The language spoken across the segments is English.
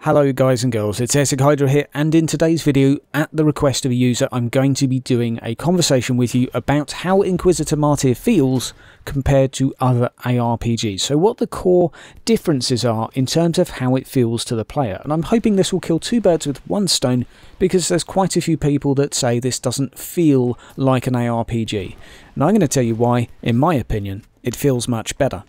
Hello guys and girls, it's Hydra here, and in today's video, at the request of a user, I'm going to be doing a conversation with you about how Inquisitor Martyr feels compared to other ARPGs. So what the core differences are in terms of how it feels to the player. And I'm hoping this will kill two birds with one stone, because there's quite a few people that say this doesn't feel like an ARPG. And I'm going to tell you why, in my opinion, it feels much better.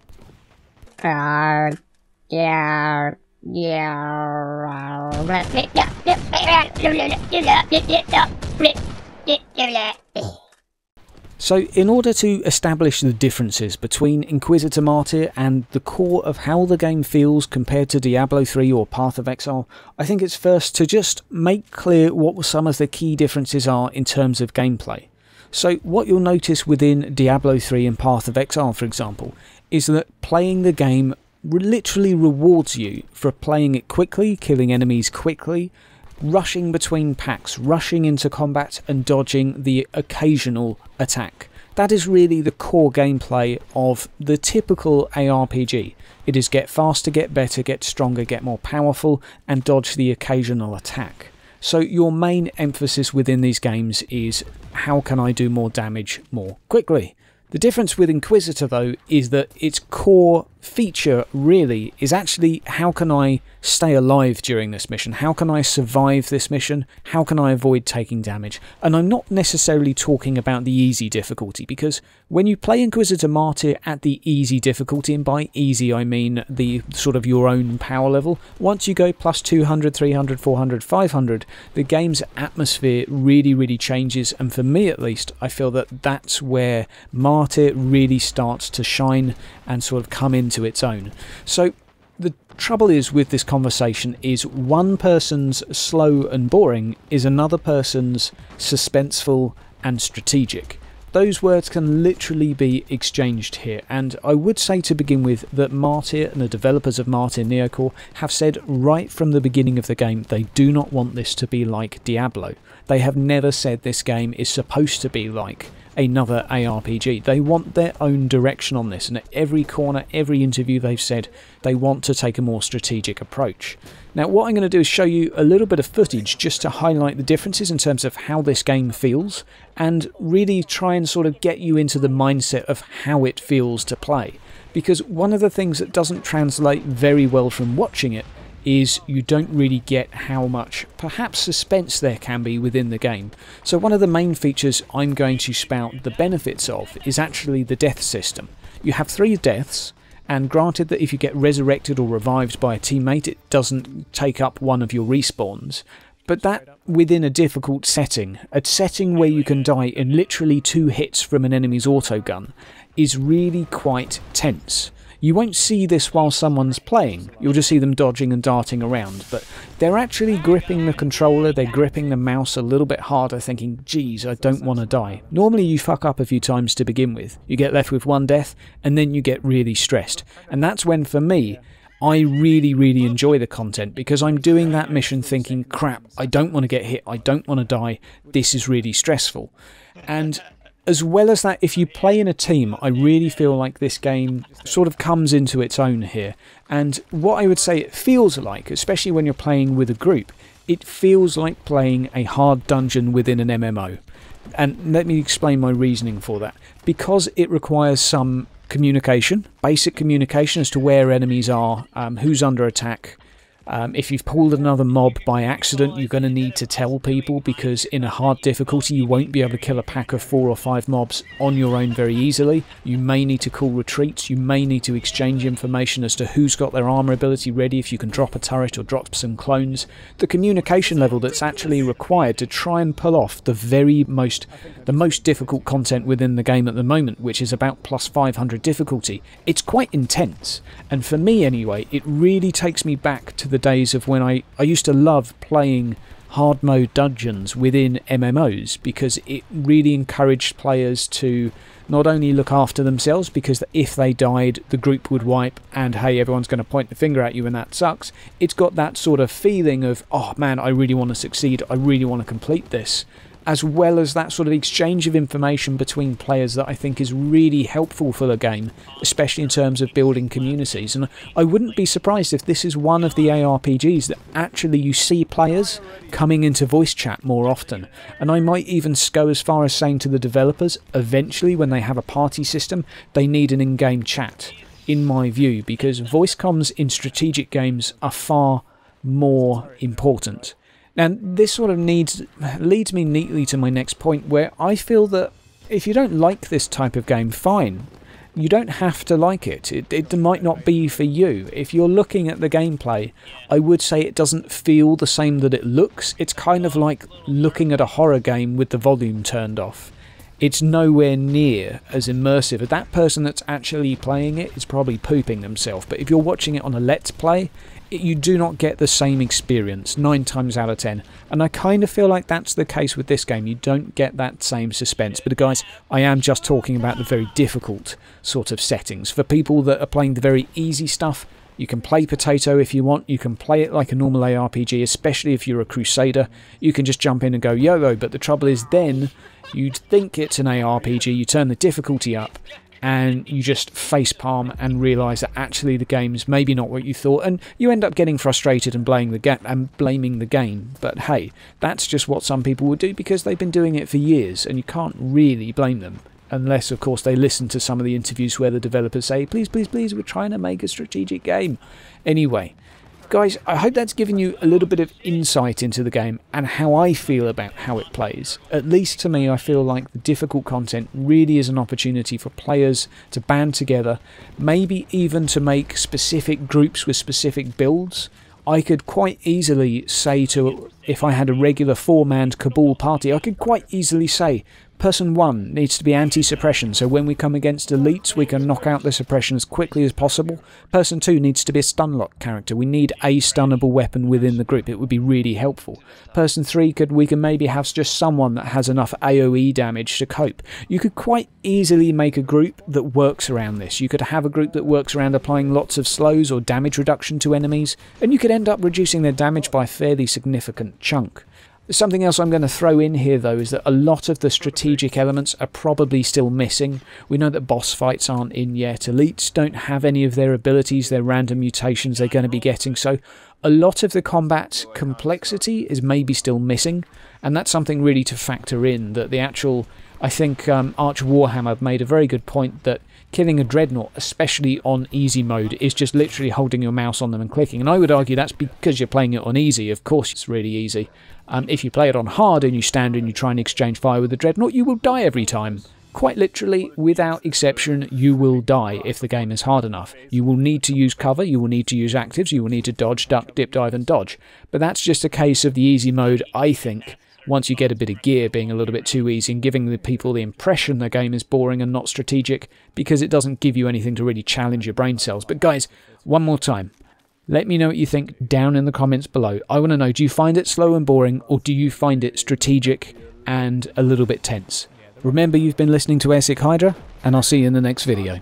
So in order to establish the differences between Inquisitor Martyr and the core of how the game feels compared to Diablo 3 or Path of Exile, I think it's first to just make clear what some of the key differences are in terms of gameplay. So what you'll notice within Diablo 3 and Path of Exile, for example, is that playing the game literally rewards you for playing it quickly, killing enemies quickly, rushing between packs, rushing into combat and dodging the occasional attack. That is really the core gameplay of the typical ARPG. It is get faster, get better, get stronger, get more powerful, and dodge the occasional attack. So your main emphasis within these games is how can I do more damage more quickly? The difference with Inquisitor though is that its core feature really is actually how can I stay alive during this mission? How can I survive this mission? How can I avoid taking damage? And I'm not necessarily talking about the easy difficulty, because when you play Inquisitor Martyr at the easy difficulty, and by easy I mean the sort of your own power level, once you go plus 200, 300, 400, 500, the game's atmosphere really changes, and for me at least, I feel that that's where Martyr really starts to shine and sort of come into its own. So the trouble is with this conversation is one person's slow and boring is another person's suspenseful and strategic. Those words can literally be exchanged here, and I would say to begin with that Martyr and the developers of Martyr Neocore have said right from the beginning of the game they do not want this to be like Diablo. They have never said this game is supposed to be like another ARPG. They want their own direction on this, and at every corner, every interview they've said they want to take a more strategic approach. Now what I'm going to do is show you a little bit of footage just to highlight the differences in terms of how this game feels, and really try and sort of get you into the mindset of how it feels to play. Because one of the things that doesn't translate very well from watching it is you don't really get how much perhaps suspense there can be within the game. So one of the main features I'm going to spout the benefits of is actually the death system. You have 3 deaths, and granted that if you get resurrected or revived by a teammate it doesn't take up one of your respawns, but that within a difficult setting, a setting where you can die in literally 2 hits from an enemy's autogun, is really quite tense. You won't see this while someone's playing, you'll just see them dodging and darting around, but they're actually gripping the controller, they're gripping the mouse a little bit harder thinking, geez, I don't want to die. Normally you fuck up a few times to begin with, you get left with 1 death, and then you get really stressed. And that's when, for me, I really enjoy the content, because I'm doing that mission thinking, crap, I don't want to get hit, I don't want to die, this is really stressful. And as well as that, if you play in a team, I really feel like this game sort of comes into its own here. And what I would say it feels like, especially when you're playing with a group, it feels like playing a hard dungeon within an MMO. And let me explain my reasoning for that. Because it requires some communication, basic communication as to where enemies are, who's under attack. If you've pulled another mob by accident, you're going to need to tell people, because in a hard difficulty you won't be able to kill a pack of 4 or 5 mobs on your own very easily. You may need to call retreats, you may need to exchange information as to who's got their armor ability ready, if you can drop a turret or drop some clones. The communication level that's actually required to try and pull off the most difficult content within the game at the moment, which is about plus 500 difficulty, it's quite intense. And for me anyway, it really takes me back to the days of when I used to love playing hard mode dungeons within MMOs, because it really encouraged players to not only look after themselves, because if they died the group would wipe and hey, everyone's going to point the finger at you and that sucks. It's got that sort of feeling of, oh man, I really want to succeed, I really want to complete this. as well as that sort of exchange of information between players that I think is really helpful for the game, especially in terms of building communities. And I wouldn't be surprised if this is one of the ARPGs that actually you see players coming into voice chat more often. And I might even go as far as saying to the developers, eventually when they have a party system, they need an in-game chat, in my view, because voice comms in strategic games are far more important. Now, this sort of leads me neatly to my next point, where I feel that if you don't like this type of game, fine. You don't have to like it. It might not be for you. If you're looking at the gameplay, I would say it doesn't feel the same that it looks. It's kind of like looking at a horror game with the volume turned off. It's nowhere near as immersive. That person that's actually playing it is probably pooping themselves. But if you're watching it on a Let's Play, you do not get the same experience 9 times out of 10. And I kind of feel like that's the case with this game. You don't get that same suspense. But guys, I am just talking about the very difficult sort of settings. For people that are playing the very easy stuff, you can play Potato if you want. You can play it like a normal ARPG, especially if you're a Crusader. You can just jump in and go YOLO. But the trouble is then you'd think it's an ARPG, you turn the difficulty up, and you just facepalm and realise that actually the game's maybe not what you thought, and you end up getting frustrated and blaming the game. But hey, that's just what some people would do because they've been doing it for years, and you can't really blame them. Unless, of course, they listen to some of the interviews where the developers say, please, please, please, we're trying to make a strategic game. Anyway, guys, I hope that's given you a little bit of insight into the game and how I feel about how it plays. At least to me, I feel like the difficult content really is an opportunity for players to band together, maybe even to make specific groups with specific builds. I could quite easily say if I had a regular 4-man Cabal party, I could quite easily say, Person 1 needs to be anti-suppression, so when we come against elites we can knock out the suppression as quickly as possible. Person 2 needs to be a stunlock character. We need a stunnable weapon within the group. It would be really helpful. Person 3 we can maybe have just someone that has enough AoE damage to cope. You could quite easily make a group that works around this. You could have a group that works around applying lots of slows or damage reduction to enemies, and you could end up reducing their damage by a fairly significant chunk. Something else I'm going to throw in here though is that a lot of the strategic elements are probably still missing. We know that boss fights aren't in yet. Elites don't have any of their abilities, their random mutations they're going to be getting, so a lot of the combat complexity is maybe still missing, and that's something really to factor in. That the actual, I think Arch Warhammer made a very good point that killing a Dreadnought, especially on easy mode, is just literally holding your mouse on them and clicking. And I would argue that's because you're playing it on easy. Of course it's really easy. If you play it on hard and you stand and you try and exchange fire with the Dreadnought, you will die every time. Quite literally, without exception, you will die if the game is hard enough. You will need to use cover, you will need to use actives, you will need to dodge, duck, dip, dive and dodge. But that's just a case of the easy mode, I think, once you get a bit of gear, being a little bit too easy and giving the people the impression the game is boring and not strategic because it doesn't give you anything to really challenge your brain cells. But guys, one more time, let me know what you think down in the comments below. I want to know, do you find it slow and boring, or do you find it strategic and a little bit tense? Remember, you've been listening to Airsick Hydra, and I'll see you in the next video.